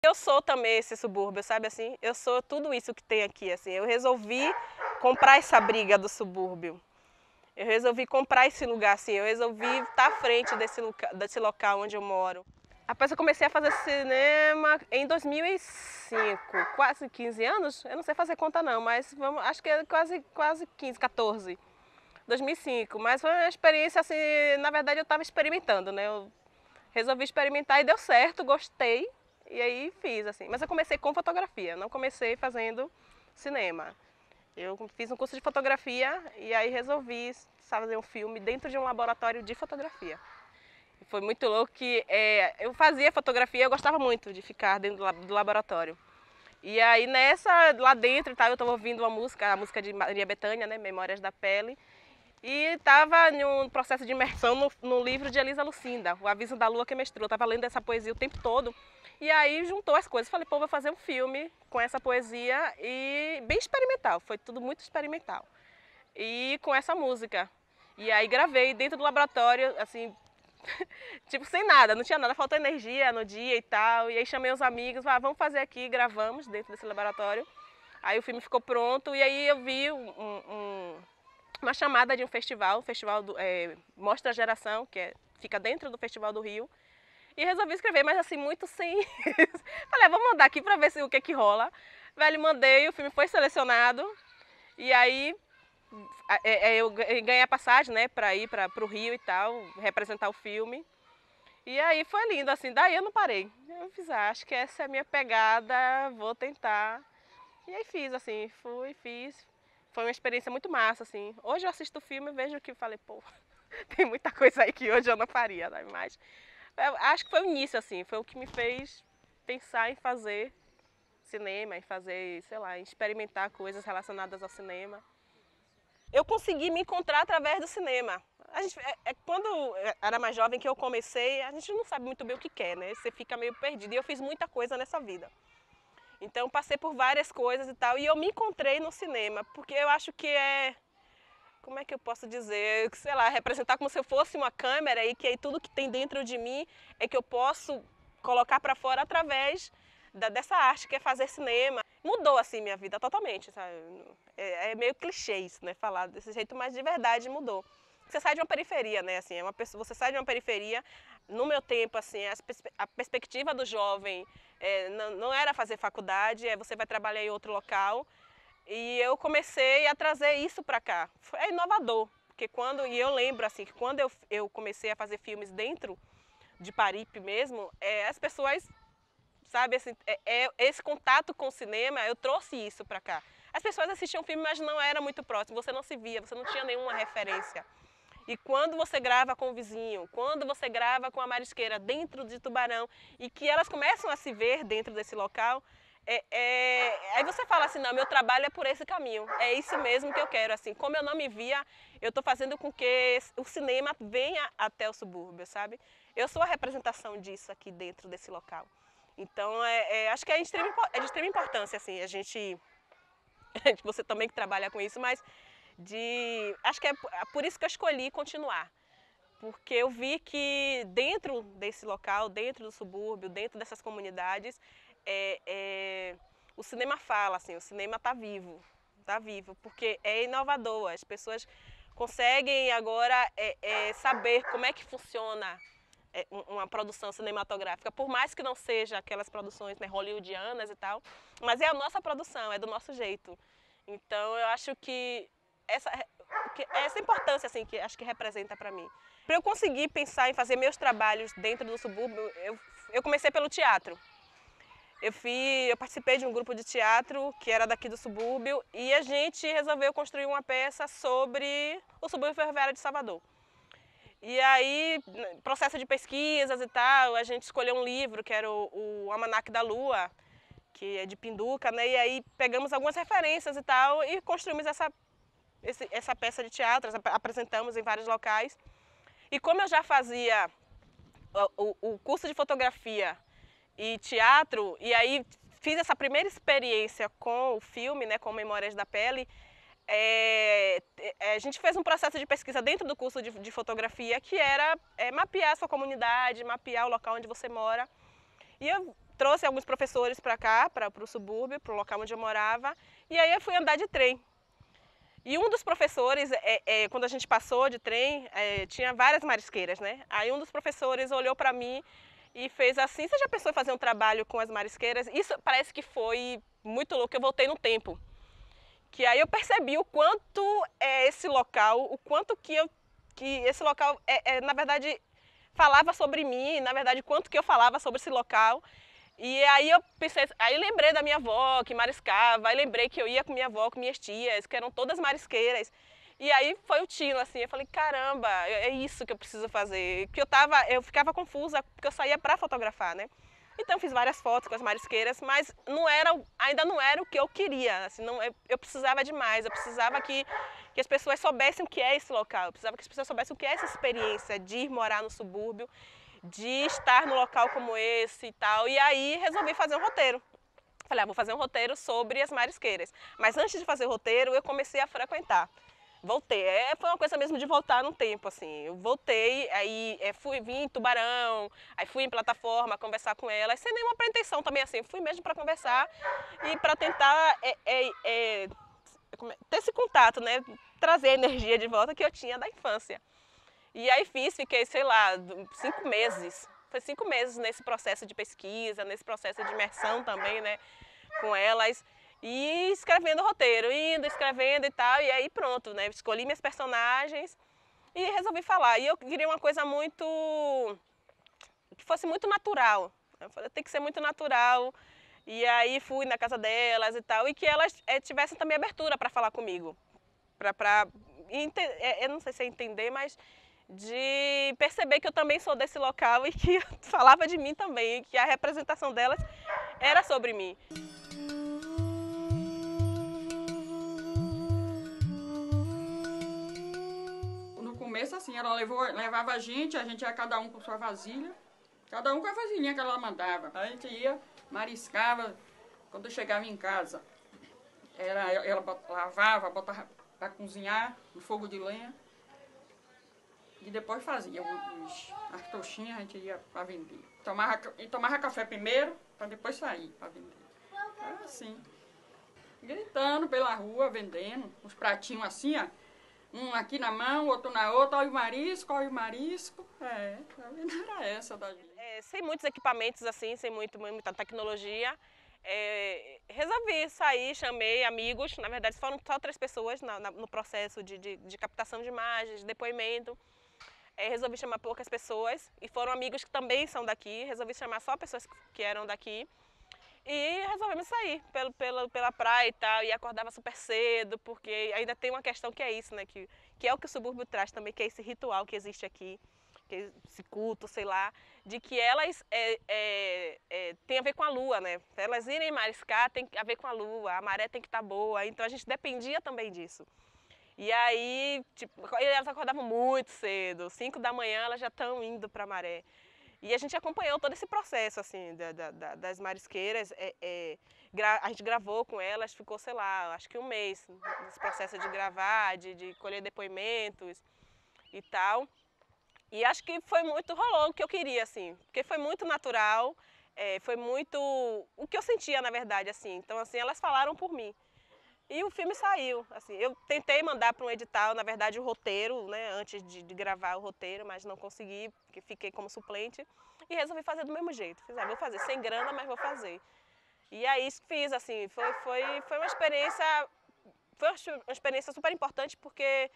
Eu sou também esse subúrbio, sabe assim? Eu sou tudo isso que tem aqui, assim. Eu resolvi comprar essa briga do subúrbio. Eu resolvi comprar esse lugar, assim. Eu resolvi estar à frente desse local onde eu moro. Rapaz, eu comecei a fazer cinema em 2005, quase 15 anos. Eu não sei fazer conta não, mas acho que é quase 15, 14. 2005, mas foi uma experiência assim, na verdade eu estava experimentando, né? Eu resolvi experimentar e deu certo, gostei. E aí fiz assim, mas eu comecei com fotografia, não comecei fazendo cinema. Eu fiz um curso de fotografia e aí resolvi fazer um filme dentro de um laboratório de fotografia. E foi muito louco que eu fazia fotografia, eu gostava muito de ficar dentro do laboratório. E aí lá dentro e tal, eu estava ouvindo a música de Maria Bethânia, né, Memórias da Pele. E estava em um processo de imersão no livro de Elisa Lucinda, O Aviso da Lua que Mestrou. Estava lendo essa poesia o tempo todo. E aí juntou as coisas. Falei, pô, vou fazer um filme com essa poesia e bem experimental. Foi tudo muito experimental. E com essa música. E aí gravei dentro do laboratório, assim, tipo sem nada, não tinha nada, faltou energia no dia e tal. E aí chamei os amigos, vamos fazer aqui, gravamos dentro desse laboratório. Aí o filme ficou pronto e aí eu vi uma chamada de um festival, Mostra a Geração, que fica dentro do Festival do Rio. E resolvi escrever, mas assim, muito sem... Falei, vou mandar aqui pra ver o que rola. Velho, mandei, o filme foi selecionado. E aí eu ganhei a passagem, né, pra ir pro Rio e tal, representar o filme. E aí foi lindo, assim, daí eu não parei. Eu fiz, acho que essa é a minha pegada, vou tentar. E aí fiz, assim, fiz. Foi uma experiência muito massa, assim. Hoje eu assisto o filme e vejo que falei, pô, tem muita coisa aí que hoje eu não faria, né? Mas eu acho que foi o início, assim, foi o que me fez pensar em fazer cinema, em fazer, sei lá, em experimentar coisas relacionadas ao cinema. Eu consegui me encontrar através do cinema. Quando eu era mais jovem que eu comecei, a gente não sabe muito bem o que quer, né? Você fica meio perdido. E eu fiz muita coisa nessa vida. Então passei por várias coisas e tal, e eu me encontrei no cinema, porque eu acho que como é que eu posso dizer, sei lá, representar como se eu fosse uma câmera e que aí tudo que tem dentro de mim é que eu posso colocar para fora através dessa arte que é fazer cinema. Mudou assim minha vida totalmente, sabe? É meio clichê isso, né, falar desse jeito, mas de verdade mudou. Você sai de uma periferia, né, assim, você sai de uma periferia, no meu tempo, assim, a perspectiva do jovem não era fazer faculdade, você vai trabalhar em outro local. E eu comecei a trazer isso para cá. É inovador, porque e eu lembro assim, que quando eu comecei a fazer filmes dentro de Paripe mesmo, as pessoas, sabe, assim, esse contato com o cinema, eu trouxe isso para cá. As pessoas assistiam filme, mas não era muito próximo, você não se via, você não tinha nenhuma referência. E quando você grava com o vizinho, quando você grava com a marisqueira dentro de Tubarão, e que elas começam a se ver dentro desse local, aí você fala assim, não, meu trabalho é por esse caminho, é isso mesmo que eu quero. Assim, como eu não me via, eu estou fazendo com que o cinema venha até o subúrbio, sabe? Eu sou a representação disso aqui dentro desse local. Então, acho que é de extrema importância, assim, você também que trabalha com isso, mas acho que é por isso que eu escolhi continuar. Porque eu vi que dentro desse local, dentro do subúrbio, dentro dessas comunidades, o cinema fala, assim, o cinema está vivo, porque é inovador, as pessoas conseguem agora saber como é que funciona uma produção cinematográfica, por mais que não seja aquelas produções, né, hollywoodianas e tal, mas é a nossa produção, é do nosso jeito. Então eu acho que essa importância assim, que acho que representa para mim. Para eu conseguir pensar em fazer meus trabalhos dentro do subúrbio, eu comecei pelo teatro. Eu participei de um grupo de teatro que era daqui do subúrbio e a gente resolveu construir uma peça sobre o subúrbio ferroviário de Salvador. E aí, processo de pesquisas e tal, a gente escolheu um livro que era o Almanaque da Lua, que é de Pinduca, né? E aí pegamos algumas referências e tal e construímos essa peça de teatro, apresentamos em vários locais. E como eu já fazia o curso de fotografia e teatro, e aí fiz essa primeira experiência com o filme, né, com Memórias da Pele. A gente fez um processo de pesquisa dentro do curso de fotografia que era mapear a sua comunidade, mapear o local onde você mora. E eu trouxe alguns professores para cá, para o subúrbio, para o local onde eu morava, e aí eu fui andar de trem. E um dos professores, quando a gente passou de trem, tinha várias marisqueiras, né? Aí um dos professores olhou para mim e fez assim: você já pensou em fazer um trabalho com as marisqueiras? Isso parece que foi muito louco, eu voltei no tempo. Que aí eu percebi o quanto esse local, o quanto que esse local, na verdade, falava sobre mim, na verdade, quanto que eu falava sobre esse local. E aí eu pensei, aí lembrei da minha avó que mariscava, aí lembrei que eu ia com minha avó, com minhas tias, que eram todas marisqueiras. E aí foi o tino, assim, eu falei, caramba, é isso que eu preciso fazer. Que eu ficava confusa, porque eu saía para fotografar, né? Então fiz várias fotos com as marisqueiras, mas ainda não era o que eu queria, assim, eu precisava de mais, eu precisava que as pessoas soubessem o que é esse local, eu precisava que as pessoas soubessem o que é essa experiência de ir morar no subúrbio, de estar num local como esse e tal. E aí resolvi fazer um roteiro. Falei, vou fazer um roteiro sobre as marisqueiras. Mas antes de fazer o roteiro, eu comecei a frequentar. Voltei, foi uma coisa mesmo de voltar no tempo, assim. Eu voltei, aí vim em Tubarão, aí fui em plataforma conversar com elas, sem nenhuma pretensão também, assim. Fui mesmo para conversar e para tentar ter esse contato, né? Trazer a energia de volta que eu tinha da infância. E aí fiquei, sei lá, 5 meses. Foi 5 meses nesse processo de pesquisa, nesse processo de imersão também, né, com elas. E escrevendo o roteiro, escrevendo e tal. E aí pronto, né, escolhi minhas personagens e resolvi falar. E eu queria uma coisa que fosse muito natural. Eu falei, tem que ser muito natural. E aí fui na casa delas e tal. E que elas tivessem também abertura para falar comigo. Eu não sei se é entender, mas de perceber que eu também sou desse local e que falava de mim também, e que a representação delas era sobre mim. No começo, assim, ela levava a gente ia cada um com sua vasilha, cada um com a vasilhinha que ela mandava. A gente ia, mariscava, quando eu chegava em casa, ela lavava, botava para cozinhar no fogo de lenha. E depois fazia as trouxinhas, a gente ia para vender. Tomava café primeiro, para depois sair para vender. Era assim. Gritando pela rua, vendendo. Os pratinhos assim, ó. Um aqui na mão, outro na outra. Olha o marisco, olha o marisco. A vida era essa da gente. Sem muitos equipamentos assim, sem muita tecnologia. Resolvi sair, chamei amigos. Na verdade, foram só 3 pessoas no processo de captação de imagens, de depoimento. Resolvi chamar poucas pessoas e foram amigos que também são daqui. Resolvi chamar só pessoas que eram daqui e resolvemos sair pela praia e tal. E acordava super cedo, porque ainda tem uma questão que é isso, né? Que é o que o subúrbio traz também, que é esse ritual que existe aqui, que é esse culto, sei lá, de que elas tem a ver com a lua, né? Elas irem mariscar tem a ver com a lua, a maré tem que estar boa. Então a gente dependia também disso. E aí, tipo, elas acordavam muito cedo, 5 da manhã elas já estão indo para a maré. E a gente acompanhou todo esse processo, assim, das marisqueiras. A gente gravou com elas, ficou, sei lá, acho que 1 mês nesse processo de gravar, de colher depoimentos e tal. E acho que rolou o que eu queria, assim, porque foi muito natural, foi muito o que eu sentia, na verdade, assim. Então, assim, elas falaram por mim. E o filme saiu, assim, eu tentei mandar para um edital, na verdade, o roteiro, né, antes de gravar o roteiro, mas não consegui, porque fiquei como suplente, e resolvi fazer do mesmo jeito. Vou fazer sem grana, mas vou fazer. E aí fiz, assim, foi uma experiência super importante, porque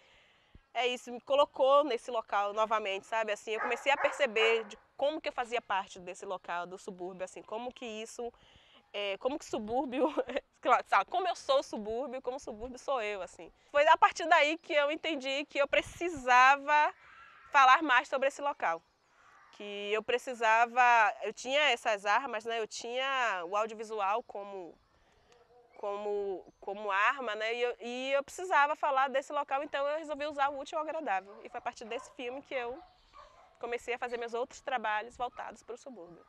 isso, me colocou nesse local novamente, sabe, assim, eu comecei a perceber de como que eu fazia parte desse local, do subúrbio, assim, como que isso... como que subúrbio, sabe, como eu sou subúrbio, como subúrbio sou eu, assim. Foi a partir daí que eu entendi que eu precisava falar mais sobre esse local. Que eu tinha essas armas, né, eu tinha o audiovisual como arma, né, e eu precisava falar desse local, então eu resolvi usar o útil ao agradável. E foi a partir desse filme que eu comecei a fazer meus outros trabalhos voltados para o subúrbio.